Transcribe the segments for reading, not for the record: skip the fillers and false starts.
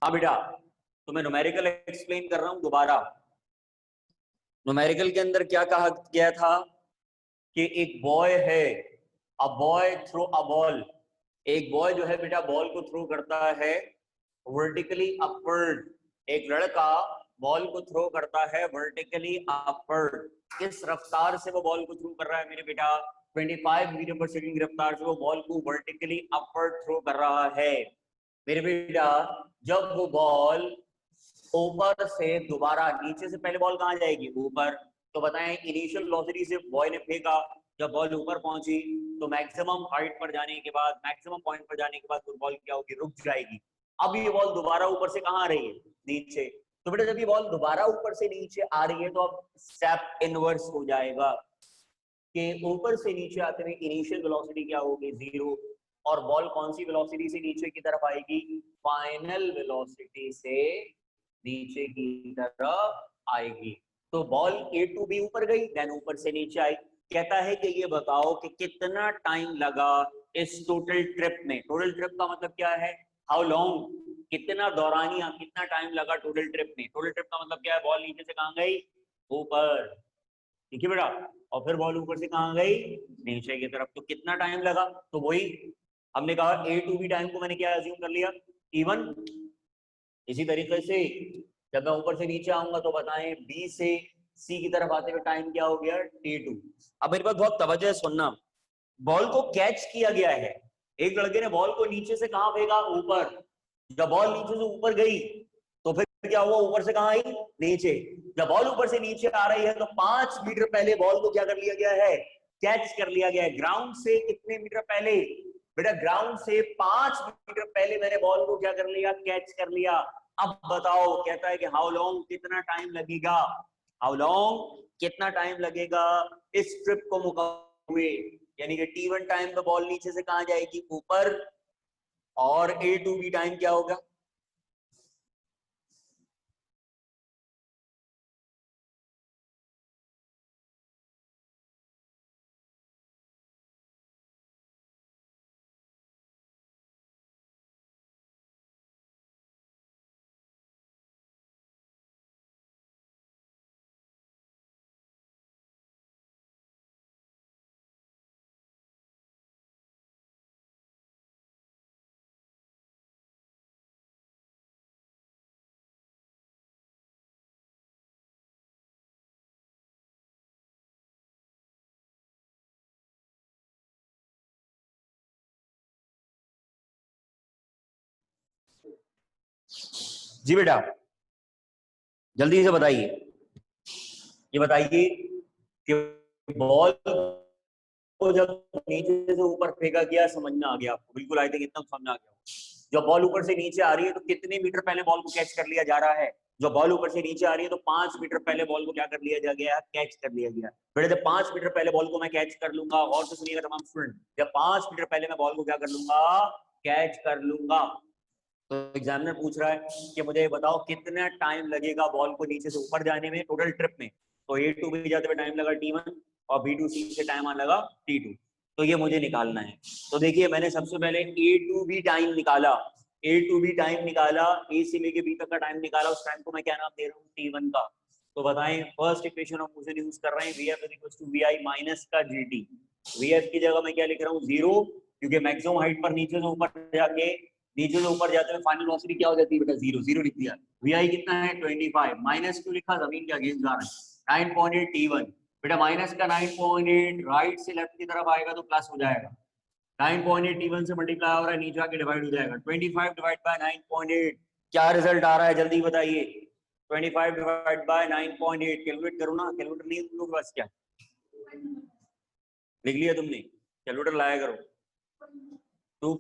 हाँ बेटा, तो मैं न्यूमेरिकल एक्सप्लेन कर रहा हूं दोबारा। न्यूमेरिकल के अंदर क्या कहा गया था कि एक बॉय है, a boy throw a ball. एक बॉय जो है बेटा बॉल को थ्रो करता है वर्टिकली अपवर्ड। एक लड़का बॉल को थ्रो करता है वर्टिकली अपवर्ड। किस रफ्तार से वो बॉल को थ्रो कर रहा है मेरे बेटा? 25 मीटर पर सेकंड की रफ्तार से वो बॉल को वर्टिकली अपवर्ड थ्रो कर रहा है मेरे बेटा। जब वो बॉल ऊपर से दोबारा, नीचे से पहले बॉल कहाँ जाएगी? ऊपर। तो बताएं, इनिशियल वेलोसिटी से बॉय ने फेंका, जब बॉल ऊपर पहुंची तो मैक्सिमम हाइट पर जाने के बाद, मैक्सिमम पॉइंट पर जाने के बाद वो बॉल क्या होगी? रुक जाएगी। अब ये बॉल दोबारा ऊपर से कहाँ आ रही है? नीचे। तो बेटा जब ये बॉल दोबारा ऊपर से नीचे आ रही है तो अब स्टेप इनवर्स हो जाएगा कि ऊपर से नीचे आते हुए इनिशियल वेलोसिटी क्या होगी? 0। और बॉल कौन सी वेलोसिटी से नीचे की तरफ आएगी? फाइनल वेलोसिटी से नीचे की तरफ आएगी। तो बॉल ए टू बी ऊपर गई, देन ऊपर से नीचे आई। कहता है कि ये बताओ कि कितना टाइम लगा इस टोटल ट्रिप में। टोटल ट्रिप का मतलब क्या है? हाउ लॉन्ग, कितना दौरानिया, कितना टाइम लगा टोटल ट्रिप में। टोटल ट्रिप का मतलब क्या है? बॉल नीचे से कहां गई? ऊपर। ठीक है बेटा। और फिर बॉल ऊपर से कहां गई? नीचे की तरफ। तो कितना टाइम लगा? तो वही हमने कहा ए टू बी टाइम को मैंने क्या अज्यूम कर लिया? इवन। इसी तरीके से जब मैं ऊपर से नीचे आऊंगा तो बताएं बी से सी की तरफ आते हुए टाइम क्या हो गया? T2। अब मेरे पास बहुत तवज्जो से सुनना। बॉल को कैच किया गया है, एक लड़के ने बॉल को नीचे से कहां फेंका? ऊपर। जब बॉल नीचे से ऊपर गई तो फिर क्या हुआ? ऊपर से कहां आई? नीचे। जब बॉल ऊपर से नीचे आ रही है तो 5 मीटर पहले बॉल को क्या कर लिया गया है? कैच कर लिया गया है। ग्राउंड से कितने मीटर पहले? बेटा ग्राउंड से 5 मीटर पहले मैंने बॉल को क्या कर लिया? कैच कर लिया। अब बताओ, कहता है कि हाउ लॉन्ग, कितना टाइम लगेगा? हाउ लॉन्ग, कितना टाइम लगेगा इस ट्रिप को मुकम्मल हुए? यानी कि T1 टाइम पे बॉल नीचे से कहां जाएगी? ऊपर। और A2B टाइम क्या होगा? जी बेटा, जल्दी से बताइए। ये बताइए कि बॉल को जब नीचे से ऊपर फेंका गया, समझ में आ गया आपको? बिल्कुल, आई थिंक इतना समझ में आ गया। जब बॉल ऊपर से नीचे आ रही है तो कितने मीटर पहले बॉल को कैच कर लिया जा रहा है? जब बॉल ऊपर से नीचे आ रही है तो 5 मीटर पहले बॉल को क्या कर लिया जा गया? कैच कर लिया गया। बेटा जब 5 मीटर पहले बॉल को मैं कैच कर लूंगा, और तो सुनिएगा तमाम स्टूडेंट, जब 5 मीटर पहले मैं बॉल को क्या कर लूंगा? कैच कर लूंगा। तो एग्जामिनर पूछ रहा है कि मुझे बताओ कितना टाइम लगेगा बॉल को नीचे से ऊपर जाने में टोटल ट्रिप में। तो A2B जाते हुए टाइम लगा T1 और B2C से टाइम आने लगा T2। तो ये मुझे निकालना है। तो देखिए मैंने सबसे पहले A2B टाइम निकाला। A2B टाइम निकाला, A से लेके B तक का टाइम निकाला। उस टाइम को मैं क्या नाम दे रहा हूँ? T1 का। तो बताएं, फर्स्ट इक्वेशन हम मुझे यूज कर रहे हैं VF = VI माइनस का GT। VF की जगह मैं क्या लिख रहा हूँ? 0, क्योंकि मैक्सिमम हाइट पर नीचे से ऊपर जाके, नीचे से ऊपर जाते हुए फाइनल वेलोसिटी क्या हो जाती है बेटा? 0। 0 लिख दिया। VI कितना है? 25। माइनस क्यों लिखा? जमीन के अगेंस्ट जा रहा है। 9.8 T1। बेटा माइनस का 9.8 राइट से लेफ्ट की तरफ आएगा तो प्लस हो जाएगा। 9.8 T1 से मल्टीप्लाई हो रहा है, नीचे आके डिवाइड हो जाएगा। 25 डिवाइड बाय 9.8, क्या रिजल्ट आ रहा है जल्दी बताइए? 25 डिवाइड बाय 9.8 कैलकुलेट करो ना। कैलकुलेटर नहीं तुम लोग बस? क्या लिख लिया तुमने? कैलकुलेटर लाया करो। 2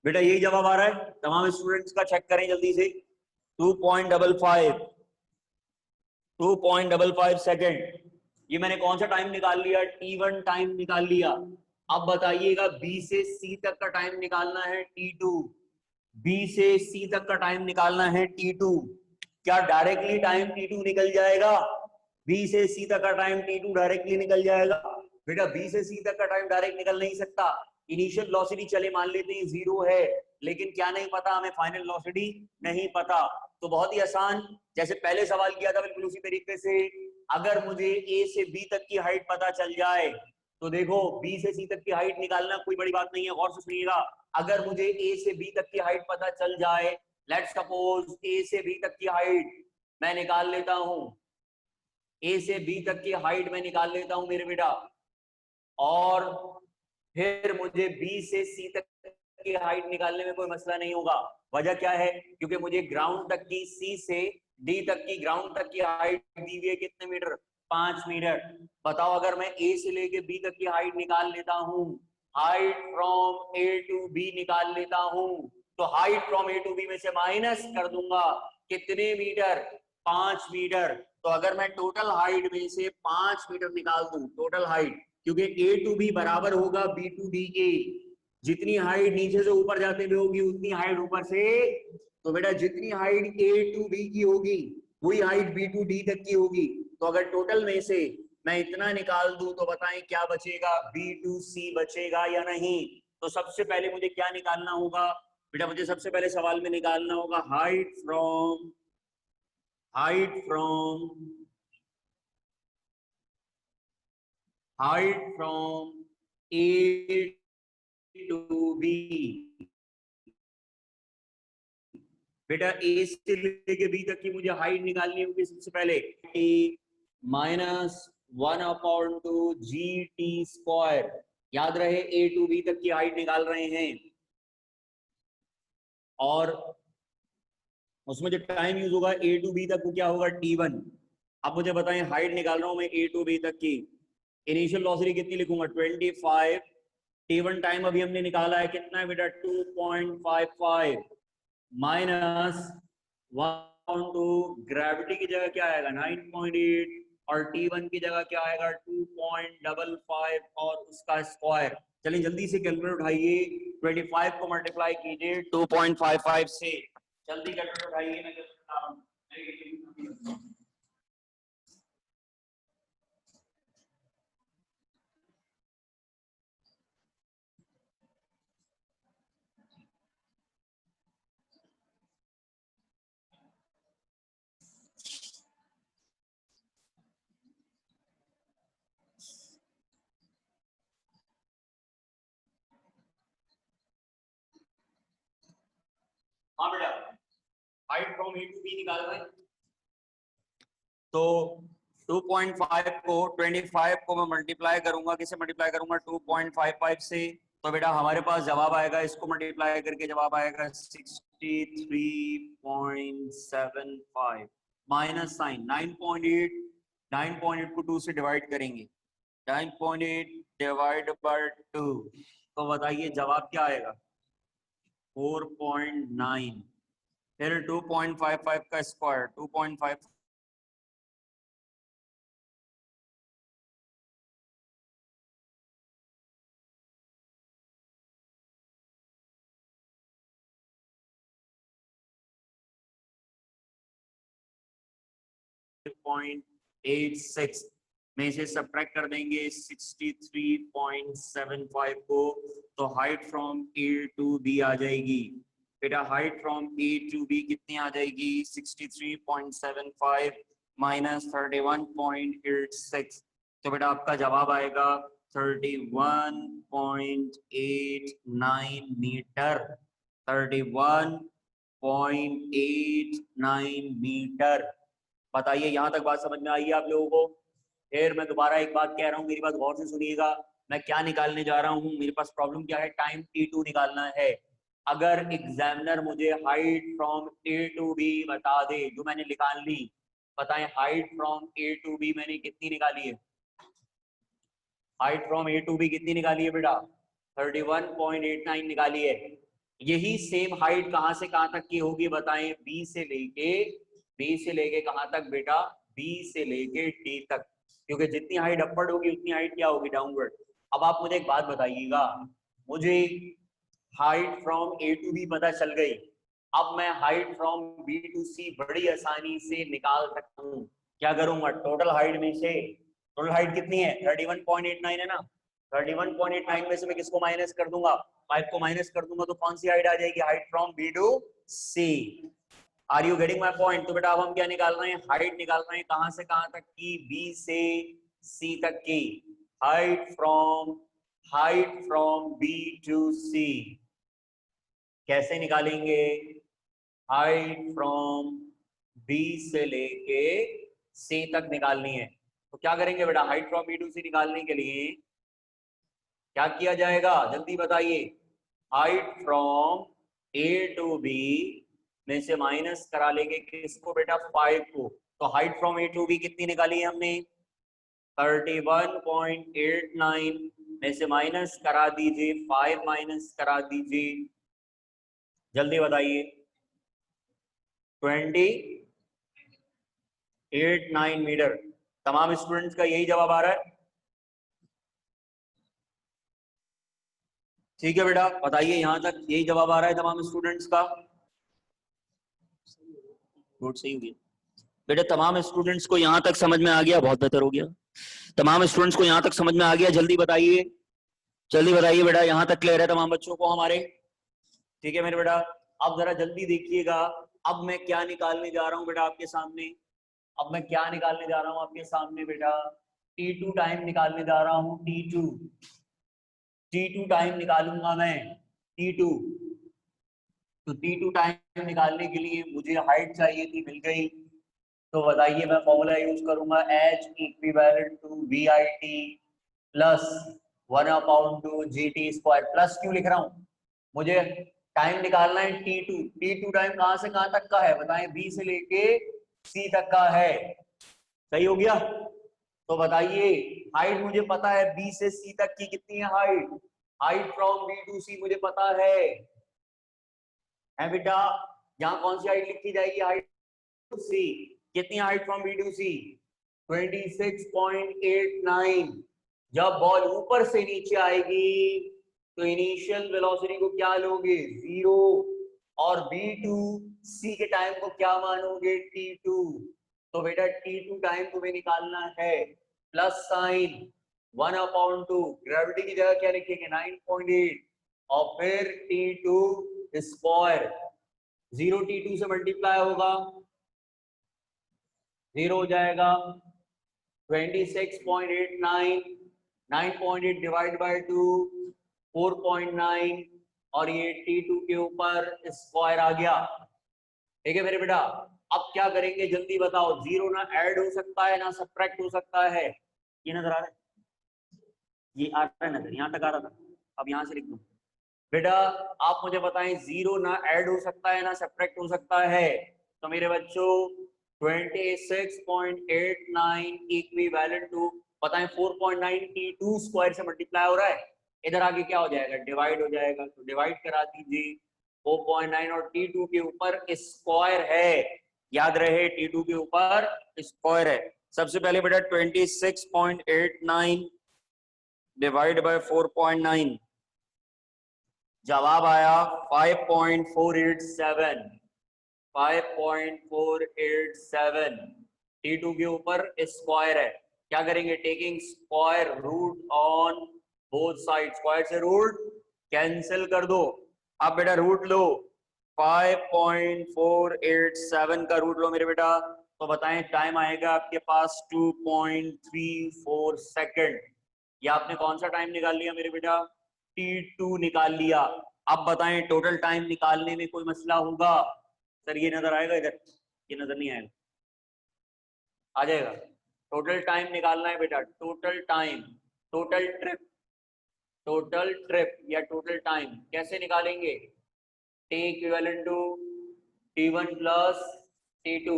बेटा यही जवाब आ रहा है। तमाम स्टूडेंट्स का चेक करें जल्दी से। 2.55, 2.55 सेकेंड। ये मैंने कौन सा टाइम निकाल लिया? T1 टाइम निकाल लिया। अब बताइएगा B से C तक का टाइम निकालना है T2। B से C तक का टाइम निकालना है T2। क्या डायरेक्टली टाइम T2 निकल जाएगा? B से C तक का टाइम T2 डायरेक्टली निकल जाएगा? बेटा बी से सी तक का टाइम डायरेक्ट निकल नहीं सकता। इनिशियल वेलोसिटी चले मान लेते हैं 0 है, लेकिन क्या नहीं पता हमें, फाइनल वेलोसिटी नहीं पता। तो बहुत ही आसान, जैसे पहले सवाल किया था बिल्कुल उसी तरीके से, अगर मुझे ए से बी तक की हाइट पता चल जाए, तो देखो बी से सी तक की हाइट निकालना कोई बड़ी बात नहीं है, गौर से सुनिएगा। अगर मुझे ए से बी तक की हाइट पता चल जाए, लेट्स सपोज ए से बी तक की हाइट मैं निकाल लेता हूं, ए से बी तक की हाइट मैं निकाल लेता हूं मेरे बेटा, और फिर मुझे बी से सी तक की हाइट निकालने में कोई मसला नहीं होगा। वजह क्या है, क्योंकि मुझे ग्राउंड तक की, सी से डी तक की ग्राउंड तक की हाइट दी हुई है कितने मीटर, 5 मीटर। बताओ अगर मैं ए से लेके बी तक की हाइट निकाल लेता हूं, height from A to B निकाल लेता हूं, तो height from A to B में से माइनस कर दूंगा कितने मीटर, 5 मीटर। तो अगर मैं टोटल हाइट में से 5 मीटर निकाल दूं, टोटल हाइट, क्योंकि ए टू बी बराबर होगा बी टू डी के, जितनी हाइट नीचे से ऊपर जाते हुए होगी उतनी हाइट ऊपर से, तो बेटा जितनी हाइट ए टू बी की होगी वही हाइट बी टू डी तक की होगी। तो अगर टोटल में से मैं इतना निकाल दूं तो बताएं क्या बचेगा, बी टू सी बचेगा या नहीं। तो सबसे पहले मुझे क्या निकालना होगा बेटा, मुझे सबसे पहले सवाल में निकालना होगा height from height from A to B. बेटा ए से लेके बी तक की मुझे हाइट निकालनी होगी सबसे पहले, -1/2 GT²। याद रहे ए टू बी तक की हाइट निकाल रहे हैं, और उसमें जो टाइम यूज होगा ए टू बी तक वो क्या होगा, T1। अब मुझे बताएं हाइट निकाल रहा हूं मैं ए टू बी तक की, इनिशियल वेलोसिटी कितनी लिखूंगा, 25। T1 टाइम अभी हमने निकाला है कितना है बेटा, 2.55 माइनस 1/2, ग्रेविटी की जगह क्या आएगा 9.8, और T1 की जगह क्या आएगा 2.55 और उसका स्क्वायर। चलिए जल्दी से कैलकुलेटर उठाइए, 25 को मल्टीप्लाई कीजिए 2.55 से, जल्दी कैलकुलेटर उठाइए, मैं करता हूं। हाँ बेटा, height from A to B निकाल रहे हैं, तो 2.5 को 25 को मैं मल्टीप्लाई करूंगा, किसे मल्टीप्लाई करूंगा 2.55 से, तो बेटा हमारे पास जवाब आएगा, इसको मल्टीप्लाई करके जवाब आएगा 63.75 माइनस साइन 9.8, 9.8 को 2 से डिवाइड करेंगे, 9.8 डिवाइड बाय 2, तो बताइए जवाब क्या आएगा 4.9। फिर 2.55 का स्क्वायर 2.5 0.86 में से सब्ट्रैक्ट कर देंगे 63.75 को, तो height from A to B आ जाएगी। बेटा height from A to B कितनी आ जाएगी, 63.75 माइनस 31.86, तो बेटा आपका जवाब आएगा 31.89 मीटर, 31.89 मीटर। बताइए यहां तक बात समझ में आई है आप लोगों को। फिर मैं दोबारा एक बात कह रहा हूँ, मेरी बात गौर से सुनिएगा, मैं क्या निकालने जा रहा हूँ, मेरे पास प्रॉब्लम क्या है, टाइम T2 निकालना है। अगर एग्जामिनर मुझे height from A to B बता दे, जो मैंने निकाल ली, बताएं height from A to B मैंने कितनी निकाली है, height from A to B कितनी निकाली है बेटा, 31.89 निकाली है। यही सेम हाइट कहां से कहां तक की होगी बताएं, बी से लेके कहां तक बेटा, बी से लेके डी तक, क्योंकि जितनी हाइट अपवर्ड होगी उतनी हाइट क्या होगी, डाउनवर्ड। अब आप मुझे एक बात बताइएगा, मुझे height from A to B पता चल गई, अब मैं height from B to C बड़ी आसानी से निकाल सकता हूँ। क्या करूंगा, टोटल हाइट में से टोटल हाइट कितनी है 31.89 है ना। 31.89 में से मैं किसको माइनस कर दूंगा 5 को माइनस कर दूंगा तो कौन सी हाइट आ जाएगी height from B to C. Are you getting my point. तो बेटा अब हम क्या निकाल रहे हैं हाइट निकाल रहे हैं कहां से कहां तक की बी से सी तक की। हाइट फ्रॉम बी टू सी कैसे निकालेंगे हाइट फ्रॉम बी से लेके सी तक निकालनी है। तो क्या करेंगे बेटा height from B to C निकालने के लिए क्या किया जाएगा जल्दी बताइए। Height from A to B में से माइनस करा लेंगे किसको बेटा 5 को। तो height from A to B कितनी निकाली है हमने 31.89 में से माइनस करा दीजिए 5 माइनस करा दीजिए जल्दी बताइए 28.9 मीटर। तमाम स्टूडेंट्स का यही जवाब आ रहा है। ठीक है बेटा बताइए यहां तक यही जवाब आ रहा है तमाम स्टूडेंट्स का। गुड सही हो गया बेटा तमाम स्टूडेंट्स को यहां तक समझ में आ गया बहुत बेहतर हो गया। तमाम स्टूडेंट्स को यहां तक समझ में आ गया जल्दी बताइए बेटा यहां तक क्लियर है तमाम बच्चों को हमारे। ठीक है मेरे बेटा अब जरा जल्दी देखिएगा अब मैं क्या निकालने जा रहा हूं बेटा आपके सामने। अब मैं क्या निकालने जा रहा हूं आपके सामने बेटा T2 टाइम निकालने जा रहा हूं T2 टाइम निकालूंगा मैं T2। तो T2 टाइम निकालने के लिए मुझे हाइट चाहिए थी मिल गई। तो बताइए मैं फॉर्मूला यूज करूंगा H equivalent to VIT plus 1/2 GT² plus क्यों लिख रहा हूं मुझे टाइम निकालना है T2 टाइम कहां से कहां तक का है बताएं B से लेके C तक का है। सही हो गया। तो बताइए हाइट मुझे पता है B से C तक की कितनी है height from B to C मुझे पता है बेटा। यहाँ कौन सी हाइट लिखी जाएगी हाइट टू C कितनी height from B to C 26.89। जब बॉल ऊपर से नीचे आएगी तो इनिशियल वेलोसिटी को क्या लोगे 0 और B टू C के टाइम को क्या मानोगे T2। तो बेटा T2 टाइम तुम्हें निकालना है प्लस साइन 1/2 ग्रेविटी की जगह क्या लिखेंगे 9.8 और फिर T2 स्क्वायर 0 T2 से मल्टीप्लाई होगा 0 हो जाएगा 26.89 9.8 डिवाइड बाय 2 4.9 और ये T2 के ऊपर स्क्वायर आ गया। ठीक है मेरे बेटा अब क्या करेंगे जल्दी बताओ 0 ना ऐड हो सकता है ना सब्ट्रैक्ट हो सकता है। ये नजर आ रहा है ये आ रहा है नजर यहाँ तक आ रहा था अब यहाँ से लिख दूं बेटा आप मुझे बताएं 0 ना ऐड हो सकता है ना सब्ट्रैक्ट हो सकता है। तो मेरे बच्चों 26.89 इक्विवेलेंट टू बताएं 4.9 T2 स्क्वायर से मल्टीप्लाई हो रहा है इधर आगे क्या हो जाएगा डिवाइड हो जाएगा तो डिवाइड करा दीजिए 4.9 और T2 के ऊपर स्क्वायर है याद रहे T2 के ऊपर स्क्वायर है। सबसे पहले बेटा 26.89 डिवाइड बाय 4.9 जवाब आया 5.487 T2 के ऊपर स्क्वायर है। क्या करेंगे taking square root on both side square से रूट कैंसिल कर दो। अब बेटा रूट लो 5.487 का रूट लो मेरे बेटा तो बताएं टाइम आएगा आपके पास 2.34 सेकंड। ये आपने कौन सा टाइम निकाल लिया मेरे बेटा T2 निकाल लिया। अब बताएं टोटल टाइम निकालने में कोई मसला होगा सर ये नजर आएगा इधर ये नजर नहीं आएगा आ जाएगा। टोटल टाइम निकालना है बेटा टोटल टाइम टोटल ट्रिप या टोटल टाइम कैसे निकालेंगे T equivalent to T1 plus T2।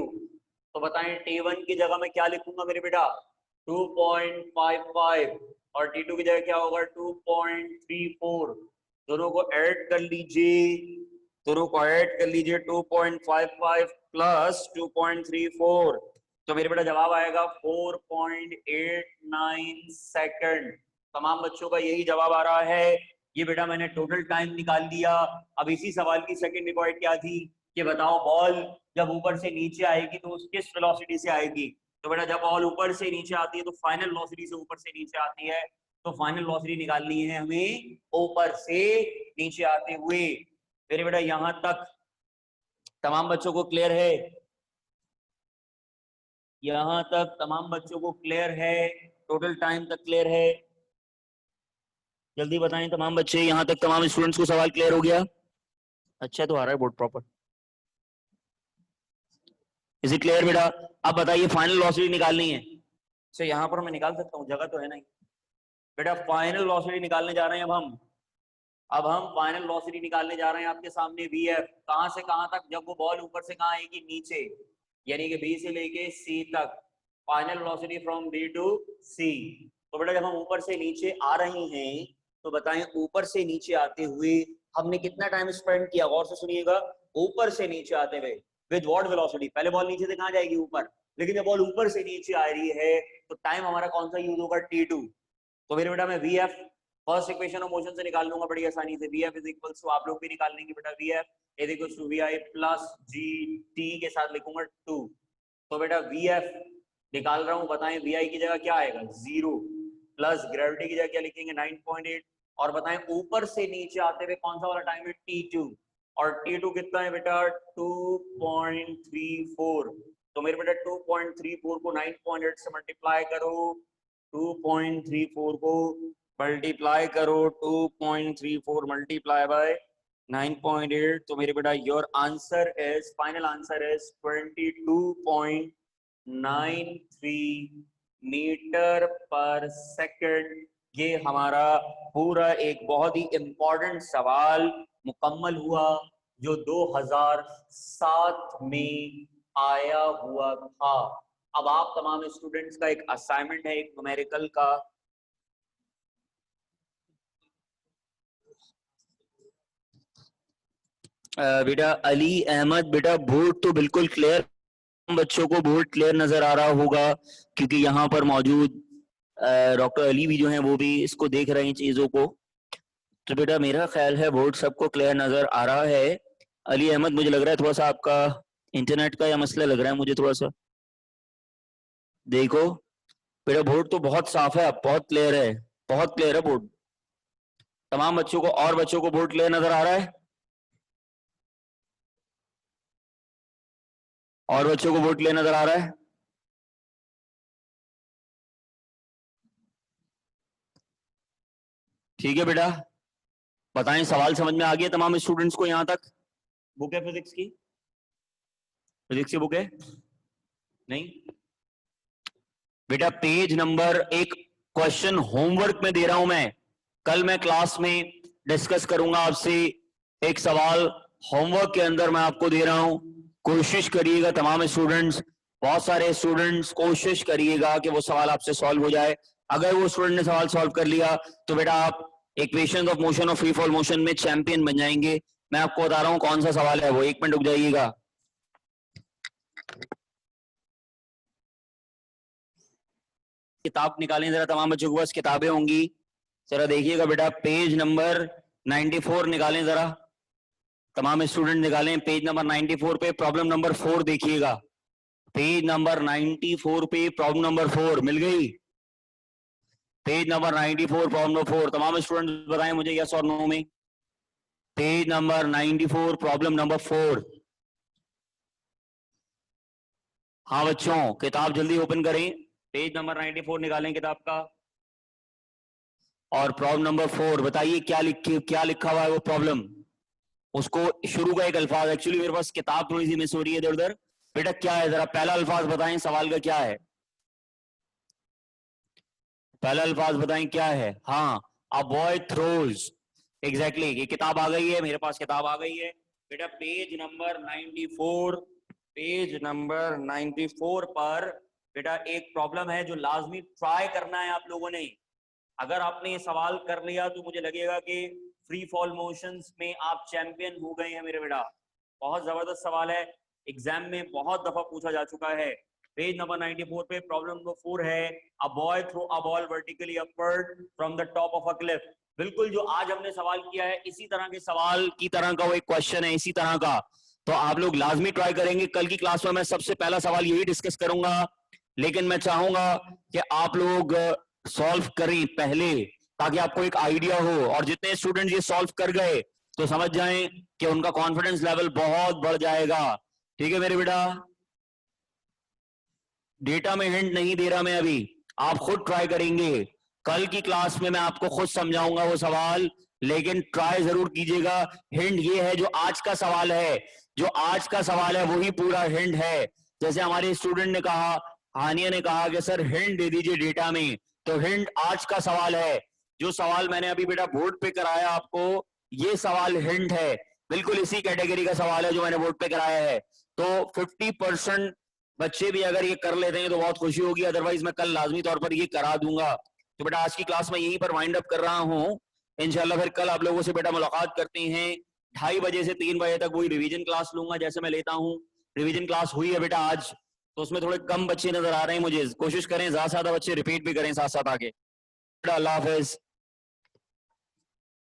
तो बताएं T1 की जगह में क्या लिखूंगा मेरे बेटा 2.55 और T2 की जगह क्या होगा 2.34 दोनों को ऐड कर लीजिए 2.55 प्लस 2.34 तो मेरे बेटा जवाब आएगा 4.89 सेकंड। तमाम बच्चों का यही जवाब आ रहा है। ये बेटा मैंने टोटल टाइम निकाल दिया। अब इसी सवाल की सेकंड रिक्वायर्ड क्या थी कि बताओ बॉल जब ऊपर से नीचे आएगी तो किस वेलोसिटी से आएगी। तो बेटा जब बॉल ऊपर से नीचे आती है तो फाइनल वेलोसिटी से ऊपर से नीचे आती है, तो फाइनल वेलोसिटी निकालनी है हमें ऊपर से नीचे आते हुए। फिर बेटा यहां तक तमाम बच्चों को क्लियर है? यहां तक तमाम बच्चों को क्लियर है? टोटल टाइम तक क्लियर है? जल्दी बताएं तमाम बच्चे, यहां तक तमाम स्टूडेंट्स को सवाल क्लियर हो गया? अच्छा तो आ रहा है board proper. Is it clear बेटा? अब बताइए फाइनल वेलोसिटी निकालनी है। तो यहां पर मैं निकाल सकता हूं, जगह तो है नहीं बेटा। फाइनल वेलोसिटी निकालने जा रहे हैं अब हम फाइनल वेलोसिटी निकालने जा रहे हैं आपके सामने वीएफ। कहां से कहां तक? जब वो बॉल ऊपर से कहां आएगी? नीचे, यानी कि बी से लेके सी तक। Final velocity from B to C. तो बेटा जब हम ऊपर से नीचे आ रहे हैं तो बताएं ऊपर से नीचे आते हुए हमने कितना टाइम स्पेंड किया? गौर से सुनिएगा, ऊपर से नीचे आते हुए विद व्हाट वेलोसिटी? पहले बॉल नीचे से कहां जाएगी? ऊपर। लेकिन जब बॉल ऊपर से नीचे आ रही है तो टाइम हमारा कौन सा यूज होगा? t2। तो मेरे बेटा मैं VF first equation of motion से निकाल लूंगा बड़ी आसानी से। वीएफ इज इक्वल्स टू, आप लोग भी निकाल लेंगे बेटा, VF is equals to V plus G T के साथ लिखूंगा 2। तो बेटा वीएफ निकाल रहा हूं, बताएं वी की जगह क्या आएगा? 0 प्लस ग्रेविटी की जगह क्या लिखेंगे? 9.8। और बताएं ऊपर से नीचे आते हुए कौन सा वाला टाइम है? t2। और t2 कितना है बेटा? 2.34। तो मेरे बेटा 2.34 को 9.8 से मल्टीप्लाई करो, 2.34 को मल्टीप्लाई करो 2.34 मल्टीप्लाई बाय 9.8। तो मेरे बेटा your answer is, final answer is 22.93 metre per second. ये हमारा पूरा एक बहुत ही इंपॉर्टेंट सवाल मुकम्मल हुआ जो 2007 में आया हुआ था। अब आप तमाम स्टूडेंट्स का एक असाइनमेंट है, एक न्यूमेरिकल का। बेटा अली अहमद, बेटा बोर्ड तो बिल्कुल क्लियर, बच्चों को बोर्ड क्लियर नजर आ रहा होगा क्योंकि यहाँ पर मौजूद डॉक्टर अली भी जो हैं वो भी इसको देख रहे हैं चीजों को। तो बेटा मेरा ख्याल है बोर्ड सबको क्लियर नजर आ रहा है। अली अहमद मुझे लग रहा है थोड़ा सा आपका इंटरनेट का या मसला लग रहा है मुझे थोड़ा सा। देखो बेटा बोर्ड तो बहुत साफ है, बहुत क्लियर है, बहुत क्लियर है बोर्ड। तमाम बच्चों को, और बच्चों को बोर्ड क्लियर नजर आ रहा है? और बच्चों को बोर्ड क्लियर नजर आ रहा है? ठीक है बेटा, बताएं सवाल समझ में आ गया तमाम स्टूडेंट्स को? यहां तक बुक है फिजिक्स की? फिजिक्स की बुक है? नहीं बेटा पेज नंबर, एक क्वेश्चन होमवर्क में दे रहा हूं मैं, कल मैं क्लास में डिस्कस करूंगा आपसे। एक सवाल होमवर्क के अंदर मैं आपको दे रहा हूं, कोशिश करिएगा तमाम स्टूडेंट्स, बहुत सारे स्टूडेंट्स कोशिश करिएगा कि वो सवाल आपसे सॉल्व हो जाए। अगर वो स्टूडेंट ने सवाल सॉल्व कर लिया तो बेटा आप इक्वेशंस ऑफ मोशन और फ्री फॉल मोशन में चैंपियन बन जाएंगे। मैं आपको बता रहा हूं कौन सा सवाल है वो, एक मिनट रुक जाइएगा। किताब निकालें जरा, तमाम बच्चों के पास किताबें होंगी, जरा देखिएगा बेटा पेज नंबर 94 निकालें जरा, तमाम स्टूडेंट निकालें पेज नंबर 94 पे प्रॉब्लम नंबर 4 देखिएगा। पेज नंबर 94 पे प्रॉब्लम नंबर 4 मिल गई? पेज नंबर 94 प्रॉब्लम नंबर 4, तमाम स्टूडेंट बताएं मुझे यस और नो में। Page number 94 problem number 4। हाँ बच्चों किताब जल्दी ओपन करें, पेज नंबर 94 निकालें किताब का। और प्रॉब्लम नंबर 4 बताइए क्या लिखा हुआ है वो प्रॉब्लम, उसको शुरू का एक अल्फाज, एक्चुअली मेरे पास किताब थोड़ी सी मिस हो रही है इधर उधर। बेटा क्या है, जरा पहला अल्फाज बताएं सवाल का क्या है, पहला अल्फाज बताएं क्या है। हाँ, अ बॉय थ्रोज, एग्जैक्टली, ये किताब आ गई है मेरे पास, किताब आ गई है बेटा पेज नंबर 94। पेज नंबर 94 पर बेटा एक प्रॉब्लम है जो लाजमी ट्राई करना है आप लोगों ने। अगर आपने ये सवाल कर लिया तो मुझे लगेगा कि फ्री फॉल मोशंस में आप चैंपियन हो गए हैं मेरे बेटा। बहुत जबरदस्त सवाल है, एग्जाम में बहुत दफा पूछा जा चुका है। पेज नंबर 94 पे प्रॉब्लम नंबर 4 है, a boy throw a ball vertically upward from the top of a cliff. बिल्कुल जो आज हमने सवाल किया है इसी तरह के सवाल की तरह का वो एक क्वेश्चन है, इसी तरह का। तो आप लोग लाजमी ट्राई करेंगे। कल की क्लास में मैं सबसे पहला सवाल यही डिस्कस करूंगा लेकिन मैं चाहूंगा कि आप लोग सॉल्व करें पहले, ताकि आपको एक आइडिया हो, और जितने स्टूडेंट ये सॉल्व कर गए तो समझ जाएं कि उनका कॉन्फिडेंस लेवल बहुत बढ़ जाएगा। ठीक है मेरे बेटा, डेटा में हिंट नहीं दे रहा मैं अभी, आप खुद ट्राई करेंगे। कल की क्लास में मैं आपको खुद समझाऊंगा वो सवाल, लेकिन ट्राई जरूर कीजिएगा। हिंट ये है, जो आज का सवाल है, जो आज का सवाल है वही पूरा हिंट है। जैसे हमारे स्टूडेंट ने कहा, हानिया ने कहा कि सर हिंट दे दीजिए डेटा में, तो हिंट आज का सवाल है। जो सवाल मैंने अभी बेटा बोर्ड पे कराया आपको, ये सवाल हिंट है, बिल्कुल इसी कैटेगरी का सवाल है जो मैंने बोर्ड पे कराया है। तो 50% बच्चे भी अगर ये कर लेते हैं तो बहुत खुशी होगी, अदरवाइज मैं कल लाजमी तौर पर ये करा दूंगा। तो बेटा आज की क्लास में यहीं पर वाइंड अप कर रहा हूँ, इंशाल्लाह फिर कल आप लोगों से बेटा मुलाकात करते हैं। 2:30 बजे से 3 बजे तक वही रिवीजन क्लास लूंगा जैसे मैं लेता हूँ। रिवीजन क्लास हुई है बेटा आज, तो उसमें थोड़े कम बच्चे नजर आ रहे हैं मुझे, कोशिश करें ज्यादा से ज्यादा बच्चे रिपीट भी करें साथ साथ आके। अल्लाह हाफिज।